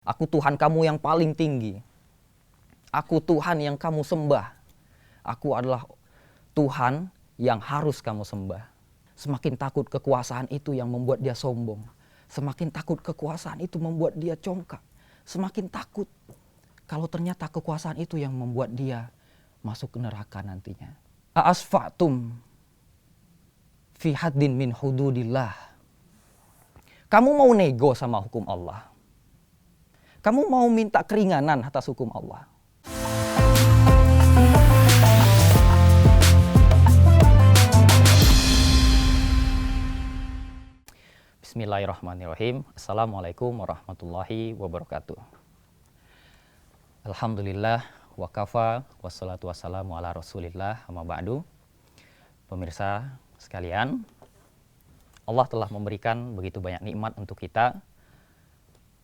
Aku Tuhan kamu yang paling tinggi. Aku Tuhan yang kamu sembah. Aku adalah Tuhan yang harus kamu sembah. Semakin takut kekuasaan itu yang membuat dia sombong. Semakin takut kekuasaan itu membuat dia congkak. Semakin takut kalau ternyata kekuasaan itu yang membuat dia masuk ke neraka nantinya. Asfa'tum fi haddin min hududillah. Kamu mau nego sama hukum Allah? Kamu mau minta keringanan atas hukum Allah? Bismillahirrahmanirrahim. Assalamualaikum warahmatullahi wabarakatuh. Alhamdulillah wa kafa wassalatu wassalamu ala rasulillah amma ba'du. Pemirsa sekalian, Allah telah memberikan begitu banyak nikmat untuk kita.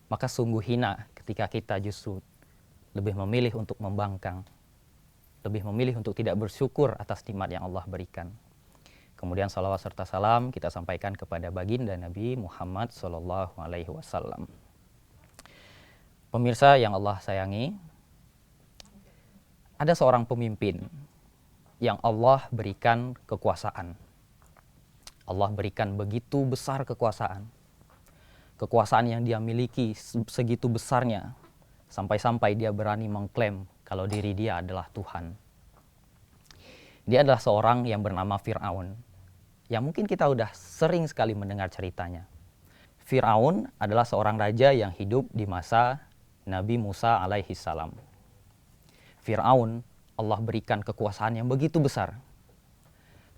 Maka sungguh hina ketika kita justru lebih memilih untuk membangkang, lebih memilih untuk tidak bersyukur atas nikmat yang Allah berikan. Kemudian salawat serta salam kita sampaikan kepada baginda Nabi Muhammad SAW. Pemirsa yang Allah sayangi, ada seorang pemimpin yang Allah berikan kekuasaan. Allah berikan begitu besar kekuasaan. Kekuasaan yang dia miliki segitu besarnya, sampai-sampai dia berani mengklaim kalau diri dia adalah Tuhan. Dia adalah seorang yang bernama Fir'aun, yang mungkin kita udah sering sekali mendengar ceritanya. Fir'aun adalah seorang raja yang hidup di masa Nabi Musa alaihi salam. Fir'aun, Allah berikan kekuasaan yang begitu besar.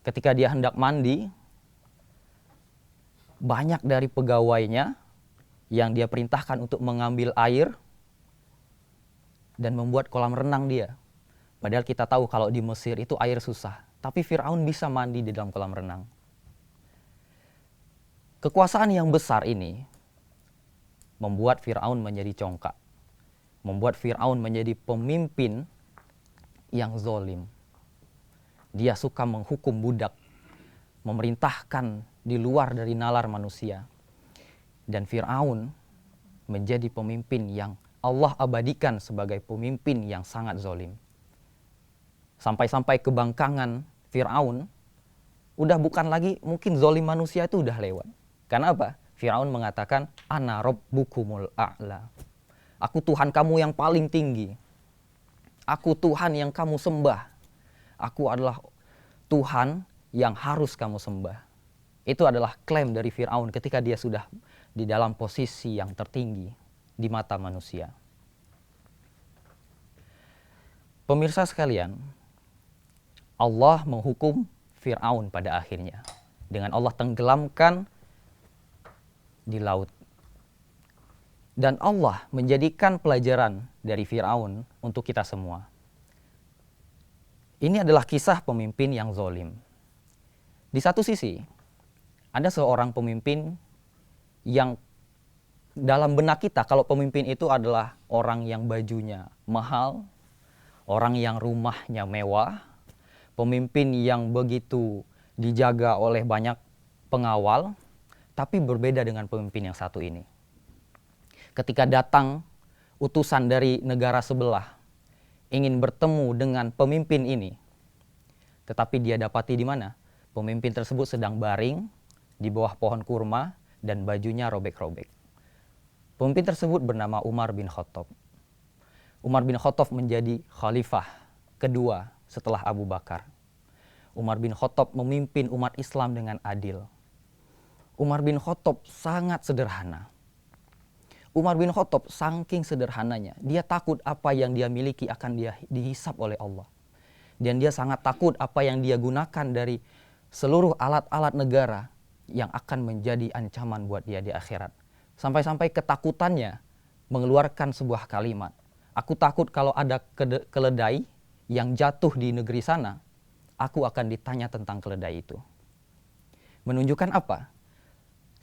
Ketika dia hendak mandi, banyak dari pegawainya yang dia perintahkan untuk mengambil air dan membuat kolam renang dia. Padahal kita tahu kalau di Mesir itu air susah, tapi Fir'aun bisa mandi di dalam kolam renang. Kekuasaan yang besar ini membuat Fir'aun menjadi congkak, membuat Fir'aun menjadi pemimpin yang zolim. Dia suka menghukum budak, memerintahkan di luar dari nalar manusia. Dan Fir'aun menjadi pemimpin yang Allah abadikan sebagai pemimpin yang sangat zolim. Sampai-sampai kebangkangan Fir'aun udah bukan lagi mungkin zolim manusia, itu udah lewat. Karena apa? Fir'aun mengatakan, Ana rabbukumul a'la. Aku Tuhan kamu yang paling tinggi. Aku Tuhan yang kamu sembah. Aku adalah Tuhan yang harus kamu sembah. Itu adalah klaim dari Fir'aun ketika dia sudah di dalam posisi yang tertinggi di mata manusia. Pemirsa sekalian, Allah menghukum Fir'aun pada akhirnya dengan Allah tenggelamkan di laut. Dan Allah menjadikan pelajaran dari Fir'aun untuk kita semua. Ini adalah kisah pemimpin yang zolim. Di satu sisi, ada seorang pemimpin yang dalam benak kita kalau pemimpin itu adalah orang yang bajunya mahal, orang yang rumahnya mewah, pemimpin yang begitu dijaga oleh banyak pengawal, tapi berbeda dengan pemimpin yang satu ini. Ketika datang utusan dari negara sebelah ingin bertemu dengan pemimpin ini, tetapi dia dapati di mana? Pemimpin tersebut sedang baring di bawah pohon kurma dan bajunya robek-robek. Pemimpin tersebut bernama Umar bin Khattab. Umar bin Khattab menjadi khalifah kedua setelah Abu Bakar. Umar bin Khattab memimpin umat Islam dengan adil. Umar bin Khattab sangat sederhana. Umar bin Khattab saking sederhananya, dia takut apa yang dia miliki akan dia dihisap oleh Allah. Dan dia sangat takut apa yang dia gunakan dari seluruh alat-alat negara yang akan menjadi ancaman buat dia di akhirat. Sampai-sampai ketakutannya mengeluarkan sebuah kalimat. Aku takut kalau ada keledai yang jatuh di negeri sana, aku akan ditanya tentang keledai itu. Menunjukkan apa?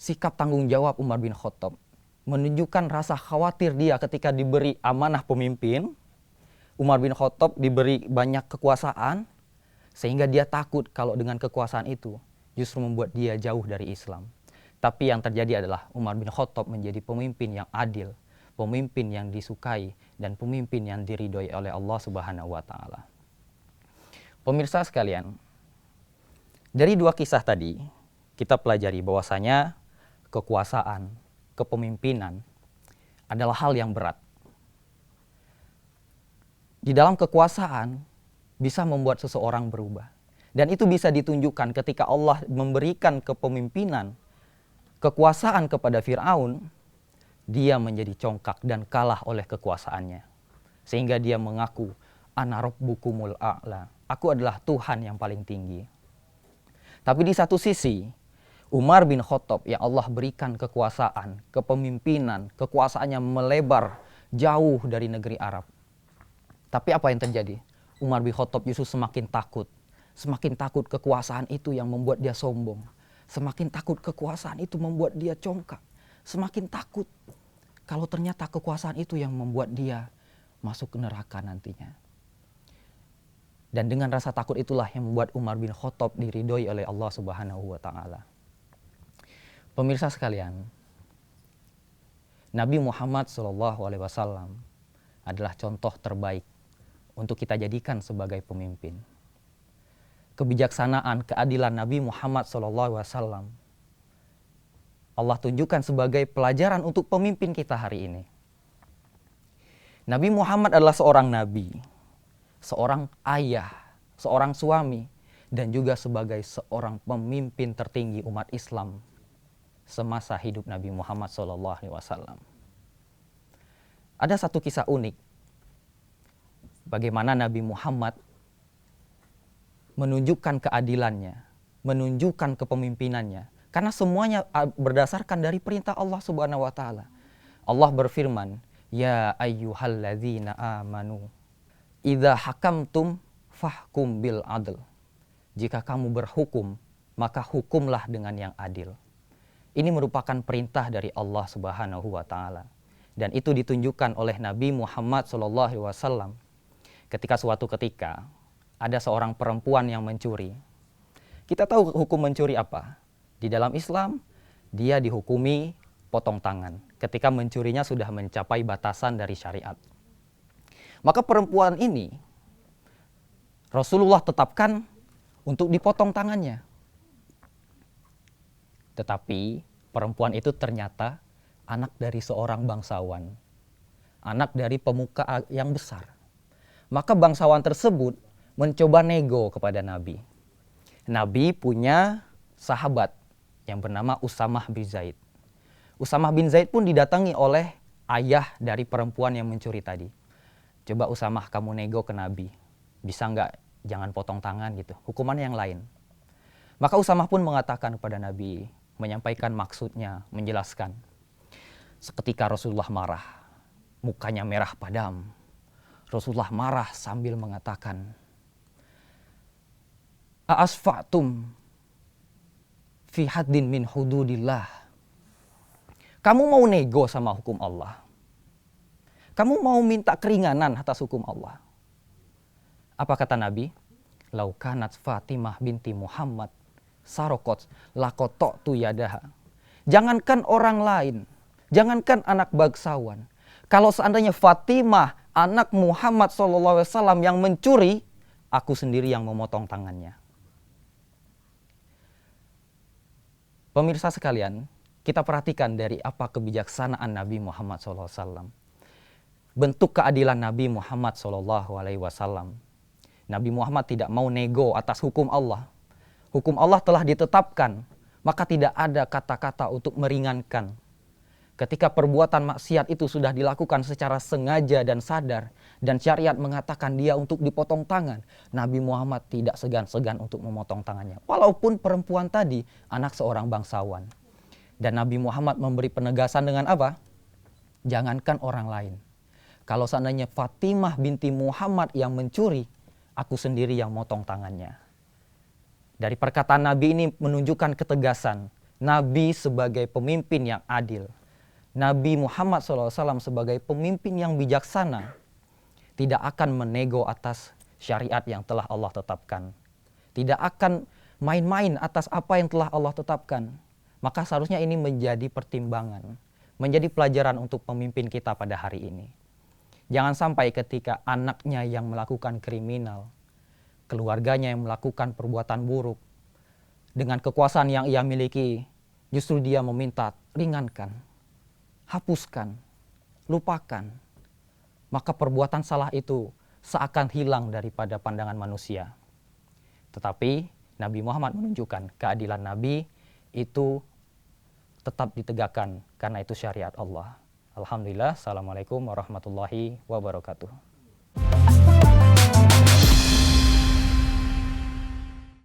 Sikap tanggung jawab Umar bin Khattab. Menunjukkan rasa khawatir dia ketika diberi amanah pemimpin. Umar bin Khattab diberi banyak kekuasaan, sehingga dia takut kalau dengan kekuasaan itu justru membuat dia jauh dari Islam. Tapi yang terjadi adalah Umar bin Khattab menjadi pemimpin yang adil, pemimpin yang disukai dan pemimpin yang diridhoi oleh Allah Subhanahu wa taala. Pemirsa sekalian, dari dua kisah tadi kita pelajari bahwasanya kekuasaan, kepemimpinan adalah hal yang berat. Di dalam kekuasaan bisa membuat seseorang berubah. Dan itu bisa ditunjukkan ketika Allah memberikan kepemimpinan, kekuasaan kepada Fir'aun, dia menjadi congkak dan kalah oleh kekuasaannya. Sehingga dia mengaku, Ana rabbukumul a'la. Aku adalah Tuhan yang paling tinggi. Tapi di satu sisi, Umar bin Khattab yang Allah berikan kekuasaan, kepemimpinan, kekuasaannya melebar jauh dari negeri Arab. Tapi apa yang terjadi? Umar bin Khattab justru semakin takut. Semakin takut kekuasaan itu yang membuat dia sombong. Semakin takut kekuasaan itu membuat dia congkak. Semakin takut kalau ternyata kekuasaan itu yang membuat dia masuk ke neraka nantinya. Dan dengan rasa takut itulah yang membuat Umar bin Khattab diridhoi oleh Allah Subhanahu wa taala. Pemirsa sekalian, Nabi Muhammad SAW adalah contoh terbaik untuk kita jadikan sebagai pemimpin. Kebijaksanaan, keadilan Nabi Muhammad SAW Allah tunjukkan sebagai pelajaran untuk pemimpin kita hari ini. Nabi Muhammad adalah seorang nabi, seorang ayah, seorang suami, dan juga sebagai seorang pemimpin tertinggi umat Islam semasa hidup Nabi Muhammad SAW. Ada satu kisah unik bagaimana Nabi Muhammad menunjukkan keadilannya, menunjukkan kepemimpinannya. Karena semuanya berdasarkan dari perintah Allah Subhanahu wa taala. Allah berfirman, "Ya ayyuhalladzina amanu, idza hakamtum fahkum bil adl." Jika kamu berhukum, maka hukumlah dengan yang adil. Ini merupakan perintah dari Allah Subhanahu wa taala. Dan itu ditunjukkan oleh Nabi Muhammad SAW ketika suatu ketika ada seorang perempuan yang mencuri. Kita tahu hukum mencuri apa? Di dalam Islam, dia dihukumi potong tangan ketika mencurinya sudah mencapai batasan dari syariat. Maka perempuan ini Rasulullah tetapkan untuk dipotong tangannya. Tetapi perempuan itu ternyata anak dari seorang bangsawan, anak dari pemuka yang besar. Maka bangsawan tersebut mencoba nego kepada Nabi. Nabi punya sahabat yang bernama Usamah bin Zaid. Usamah bin Zaid pun didatangi oleh ayah dari perempuan yang mencuri tadi. Coba Usamah kamu nego ke Nabi, bisa nggak jangan potong tangan gitu, hukuman yang lain. Maka Usamah pun mengatakan kepada Nabi, menyampaikan maksudnya, menjelaskan. Seketika Rasulullah marah, mukanya merah padam. Rasulullah marah sambil mengatakan, A'asfa'tum fi haddin min hududillah. Kamu mau nego sama hukum Allah? Kamu mau minta keringanan atas hukum Allah? Apa kata Nabi? Lau kanat Fatimah binti Muhammad sarokot lakotok tu yadaha. Jangankan orang lain, jangankan anak bangsawan. Kalau seandainya Fatimah anak Muhammad SAW yang mencuri, aku sendiri yang memotong tangannya. Pemirsa sekalian, kita perhatikan dari apa kebijaksanaan Nabi Muhammad SAW. Bentuk keadilan Nabi Muhammad SAW. Nabi Muhammad tidak mau nego atas hukum Allah. Hukum Allah telah ditetapkan, maka tidak ada kata-kata untuk meringankan. Ketika perbuatan maksiat itu sudah dilakukan secara sengaja dan sadar, dan syariat mengatakan dia untuk dipotong tangan, Nabi Muhammad tidak segan-segan untuk memotong tangannya. Walaupun perempuan tadi anak seorang bangsawan. Dan Nabi Muhammad memberi penegasan dengan apa? Jangankan orang lain. Kalau seandainya Fatimah binti Muhammad yang mencuri, aku sendiri yang motong tangannya. Dari perkataan Nabi ini menunjukkan ketegasan. Nabi sebagai pemimpin yang adil. Nabi Muhammad SAW sebagai pemimpin yang bijaksana tidak akan menego atas syariat yang telah Allah tetapkan. Tidak akan main-main atas apa yang telah Allah tetapkan. Maka seharusnya ini menjadi pertimbangan. menjadi pelajaran untuk pemimpin kita pada hari ini. Jangan sampai ketika anaknya yang melakukan kriminal, keluarganya yang melakukan perbuatan buruk, dengan kekuasaan yang ia miliki, justru dia meminta ringankan, hapuskan, lupakan. Maka perbuatan salah itu seakan hilang daripada pandangan manusia. Tetapi Nabi Muhammad menunjukkan keadilan Nabi itu tetap ditegakkan karena itu syariat Allah. Alhamdulillah. Assalamualaikum warahmatullahi wabarakatuh.